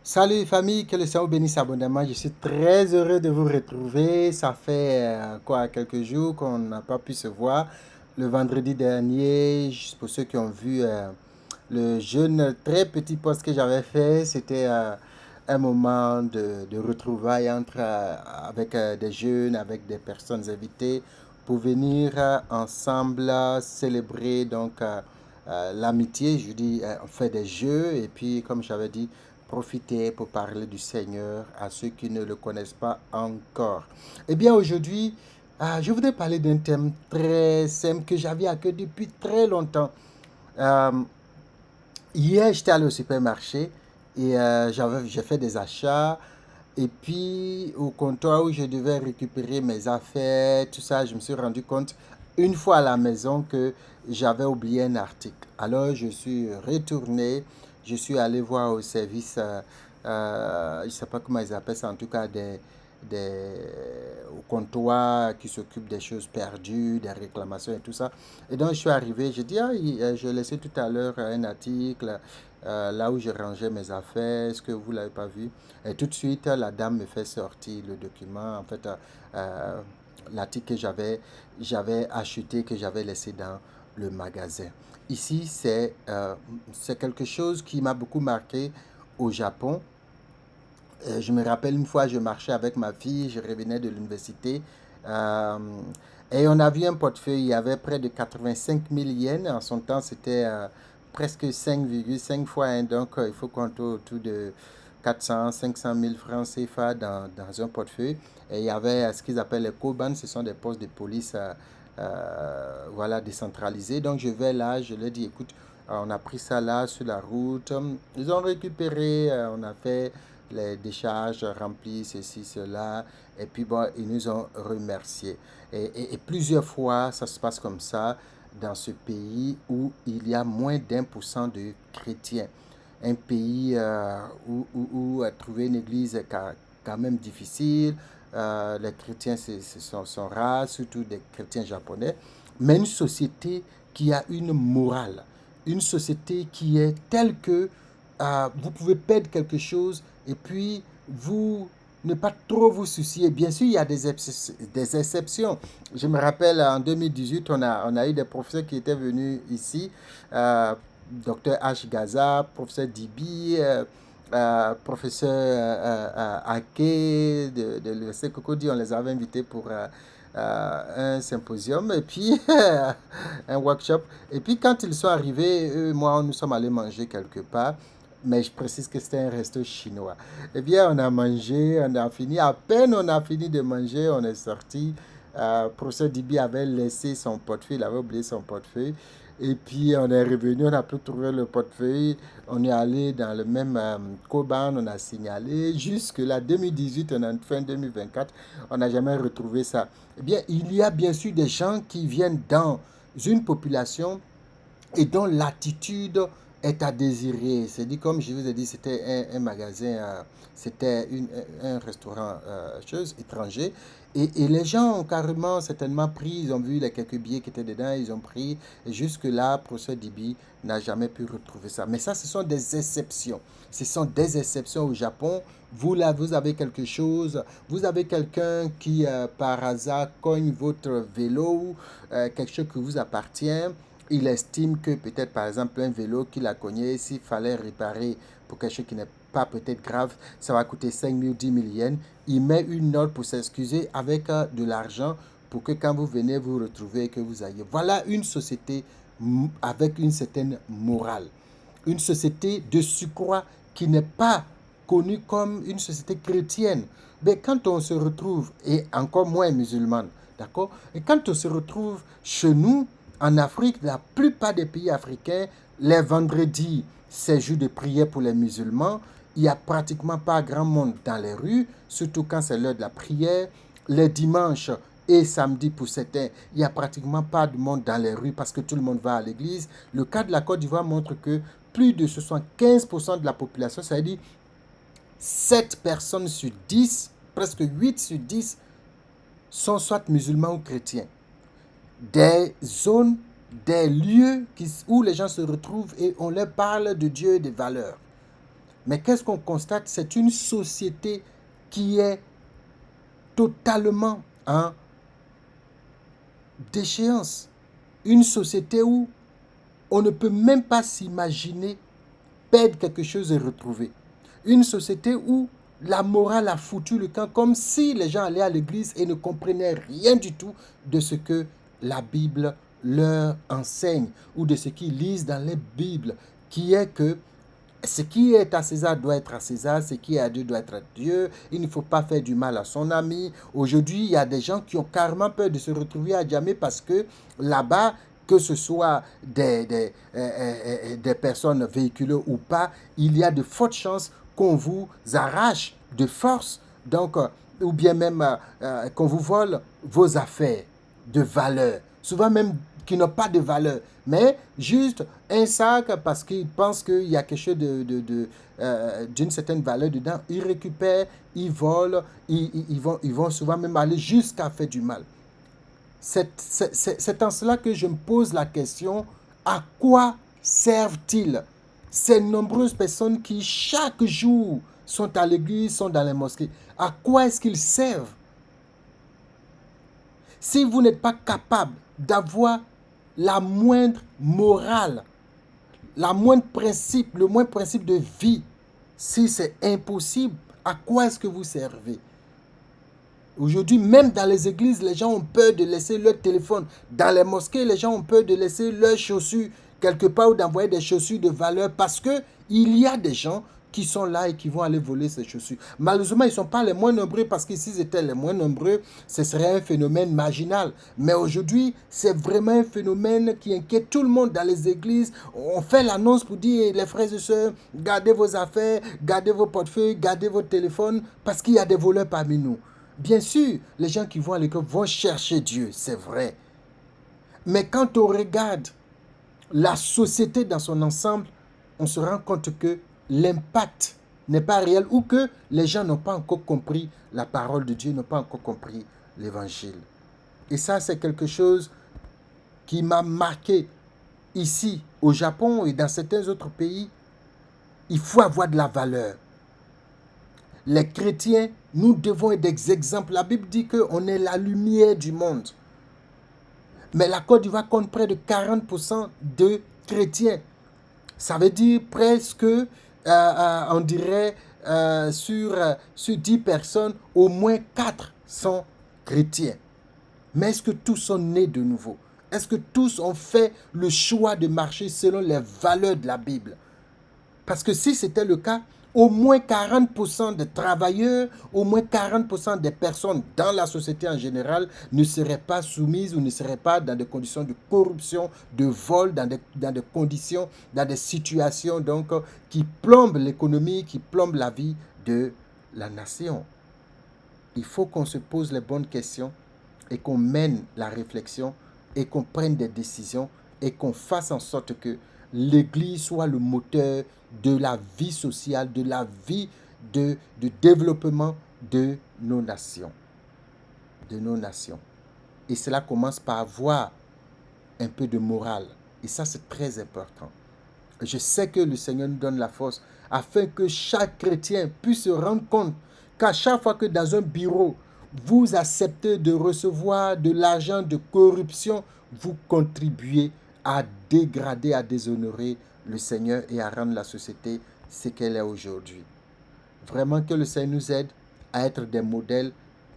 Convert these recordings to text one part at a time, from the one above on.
Salut famille, que le Seigneur vous bénisse abondamment. Je suis très heureux de vous retrouver. Ça fait quelques jours qu'on n'a pas pu se voir. Le vendredi dernier, juste pour ceux qui ont vu le jeune très petit post que j'avais fait, c'était un moment de retrouvailles avec des jeunes, avec des personnes invitées pour venir ensemble célébrer l'amitié. Je dis, on fait des jeux et puis comme j'avais dit, profiter pour parler du Seigneur à ceux qui ne le connaissent pas encore. Eh bien, aujourd'hui, je voudrais parler d'un thème très simple que j'avais à cœur depuis très longtemps. Euh, Hier, j'étais allé au supermarché et j'ai fait des achats. Et puis, au comptoir où je devais récupérer mes affaires, tout ça, je me suis rendu compte une fois à la maison que j'avais oublié un article. Alors, je suis retourné, je suis allé voir au service, je ne sais pas comment ils appellent ça, en tout cas au comptoir qui s'occupe des choses perdues, des réclamations et tout ça. Et donc, je suis arrivé, j'ai dit, je laissé tout à l'heure un article là où je rangeais mes affaires, est-ce que vous ne l'avez pas vu? Et tout de suite, la dame me fait sortir le document, en fait, l'article que j'avais acheté, que j'avais laissé dans le magasin. Ici, c'est quelque chose qui m'a beaucoup marqué au Japon. Je me rappelle une fois, je marchais avec ma fille, je revenais de l'université euh, et on a vu un portefeuille, il y avait près de 85 000 yens. En son temps, c'était presque 5,5 fois 1, donc il faut compter autour de 400, 500 000 francs CFA dans un portefeuille. Et il y avait ce qu'ils appellent les koban, ce sont des postes de police voilà, décentralisés. Donc je vais là, je leur dis, écoute, on a pris ça là sur la route. Ils ont récupéré, on a fait les décharges remplies, ceci, cela. Et puis, bon, ils nous ont remerciés. Et plusieurs fois, ça se passe comme ça dans ce pays où il y a moins d'1% de chrétiens. Un pays où trouver une église est quand même difficile. Les chrétiens sont rares, surtout des chrétiens japonais. Mais une société qui a une morale, une société qui est telle que vous pouvez perdre quelque chose et puis vous ne pas trop vous soucier. Bien sûr, il y a des exceptions. Je me rappelle en 2018, on a eu des professeurs qui étaient venus ici, docteur H. Gaza, professeur Dibi, professeur Ake de l'Université Cocody, on les avait invités pour un symposium et puis un workshop. Et puis quand ils sont arrivés, eux, moi, nous sommes allés manger quelque part. Mais je précise que c'était un resto chinois. Eh bien, on a mangé, on a fini. À peine on a fini de manger, on est sorti. Professeur Dibi avait laissé son portefeuille, il avait oublié son portefeuille. Et puis on est revenu, on a pu trouver le portefeuille. On est allé dans le même Koban, on a signalé. Jusque là, 2018, on a fin 2024, on n'a jamais retrouvé ça. Eh bien, il y a bien sûr des gens qui viennent dans une population et dont l'attitude est à désirer. C'est dit, comme je vous ai dit, c'était un magasin, c'était un restaurant chose étranger. Et les gens ont carrément certainement pris, ils ont vu les quelques billets qui étaient dedans, ils ont pris. Et jusque-là, professeur Dibi n'a jamais pu retrouver ça. Mais ça, ce sont des exceptions. Ce sont des exceptions au Japon. Vous, là, vous avez quelque chose, vous avez quelqu'un qui, par hasard, cogne votre vélo, quelque chose qui vous appartient. Il estime que peut-être par exemple un vélo qu'il a cogné, s'il fallait réparer pour quelque chose qui n'est pas peut-être grave, ça va coûter 5 000 ou 10 000 yens. Il met une note pour s'excuser avec de l'argent pour que quand vous venez vous retrouver que vous ayez. Voilà une société avec une certaine morale. Une société de surcroît qui n'est pas connue comme une société chrétienne. Mais quand on se retrouve, et encore moins musulmane, d'accord? Et quand on se retrouve chez nous, en Afrique, la plupart des pays africains, les vendredis, c'est jour de prière pour les musulmans. Il n'y a pratiquement pas grand monde dans les rues, surtout quand c'est l'heure de la prière. Les dimanches et samedis pour certains, il n'y a pratiquement pas de monde dans les rues parce que tout le monde va à l'église. Le cas de la Côte d'Ivoire montre que plus de 75% de la population, c'est-à-dire 7 personnes sur 10, presque 8 sur 10, sont soit musulmans ou chrétiens. Des zones, des lieux où les gens se retrouvent et on leur parle de Dieu et des valeurs. Mais qu'est-ce qu'on constate? C'est une société qui est totalement en déchéance. Une société où on ne peut même pas s'imaginer perdre quelque chose et retrouver. Une société où la morale a foutu le camp, comme si les gens allaient à l'église et ne comprenaient rien du tout de ce que la Bible leur enseigne ou de ce qu'ils lisent dans les Bibles, qui est que ce qui est à César doit être à César, ce qui est à Dieu doit être à Dieu. Il ne faut pas faire du mal à son ami. Aujourd'hui, il y a des gens qui ont carrément peur de se retrouver à Djamé parce que là-bas, que ce soit des personnes véhiculées ou pas, il y a de fortes chances qu'on vous arrache de force, donc, ou bien même qu'on vous vole vos affaires de valeur. Souvent même qui n'ont pas de valeur, mais juste un sac parce qu'ils pensent qu'il y a quelque chose d'une certaine valeur dedans. Ils récupèrent, ils volent, ils vont souvent même aller jusqu'à faire du mal. C'est en cela que je me pose la question, à quoi servent-ils ces nombreuses personnes qui chaque jour sont à l'église, sont dans les mosquées? À quoi est-ce qu'ils servent? Si vous n'êtes pas capable d'avoir la moindre morale, le moindre principe de vie, si c'est impossible, à quoi est-ce que vous servez? Aujourd'hui, même dans les églises, les gens ont peur de laisser leur téléphone. Dans les mosquées, les gens ont peur de laisser leurs chaussures quelque part ou d'envoyer des chaussures de valeur parce que il y a des gens qui sont là et qui vont aller voler ces chaussures. Malheureusement, ils ne sont pas les moins nombreux parce que s'ils étaient les moins nombreux, ce serait un phénomène marginal. Mais aujourd'hui, c'est vraiment un phénomène qui inquiète tout le monde dans les églises. On fait l'annonce pour dire, les frères et sœurs, gardez vos affaires, gardez vos portefeuilles, gardez vos téléphones parce qu'il y a des voleurs parmi nous. Bien sûr, les gens qui vont à l'école vont chercher Dieu, c'est vrai. Mais quand on regarde la société dans son ensemble, on se rend compte que l'impact n'est pas réel ou que les gens n'ont pas encore compris la parole de Dieu, n'ont pas encore compris l'évangile. Et ça, c'est quelque chose qui m'a marqué ici, au Japon et dans certains autres pays. Il faut avoir de la valeur. Les chrétiens, nous devons être des exemples. La Bible dit qu'on est la lumière du monde. Mais la Côte d'Ivoire compte près de 40% de chrétiens. Ça veut dire presque, on dirait, sur 10 personnes, au moins 4 sont chrétiens. Mais est-ce que tous sont nés de nouveau? Est-ce que tous ont fait le choix de marcher selon les valeurs de la Bible? Parce que si c'était le cas, au moins 40% des travailleurs, au moins 40% des personnes dans la société en général ne seraient pas soumises ou ne seraient pas dans des conditions de corruption, de vol, dans des conditions, dans des situations donc, qui plombent l'économie, qui plombent la vie de la nation. Il faut qu'on se pose les bonnes questions et qu'on mène la réflexion et qu'on prenne des décisions et qu'on fasse en sorte que l'Église soit le moteur de la vie sociale, de la vie de développement de nos nations. De nos nations. Et cela commence par avoir un peu de morale. Et ça, c'est très important. Je sais que le Seigneur nous donne la force afin que chaque chrétien puisse se rendre compte qu'à chaque fois que dans un bureau, vous acceptez de recevoir de l'argent de corruption, vous contribuez à dégrader, à déshonorer le Seigneur et à rendre la société ce qu'elle est aujourd'hui. Vraiment que le Seigneur nous aide à être des modèles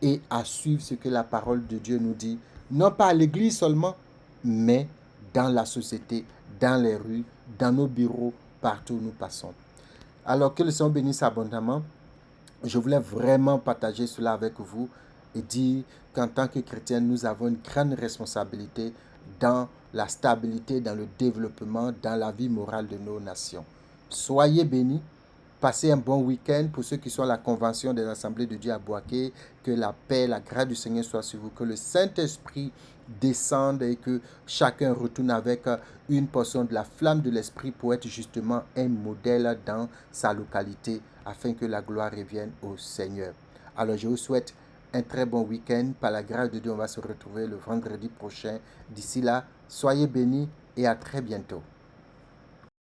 et à suivre ce que la parole de Dieu nous dit, non pas à l'église seulement, mais dans la société, dans les rues, dans nos bureaux, partout où nous passons. Alors que le Seigneur bénisse abondamment. Je voulais vraiment partager cela avec vous et dire qu'en tant que chrétiens, nous avons une grande responsabilité dans la stabilité, dans le développement, dans la vie morale de nos nations. Soyez bénis. Passez un bon week-end pour ceux qui sont à la convention des assemblées de Dieu à Boaké. Que la paix, la grâce du Seigneur soit sur vous. Que le Saint-Esprit descende et que chacun retourne avec une portion de la flamme de l'Esprit pour être justement un modèle dans sa localité afin que la gloire revienne au Seigneur. Alors je vous souhaite un très bon week-end. Par la grâce de Dieu, on va se retrouver le vendredi prochain. D'ici là, soyez bénis et à très bientôt.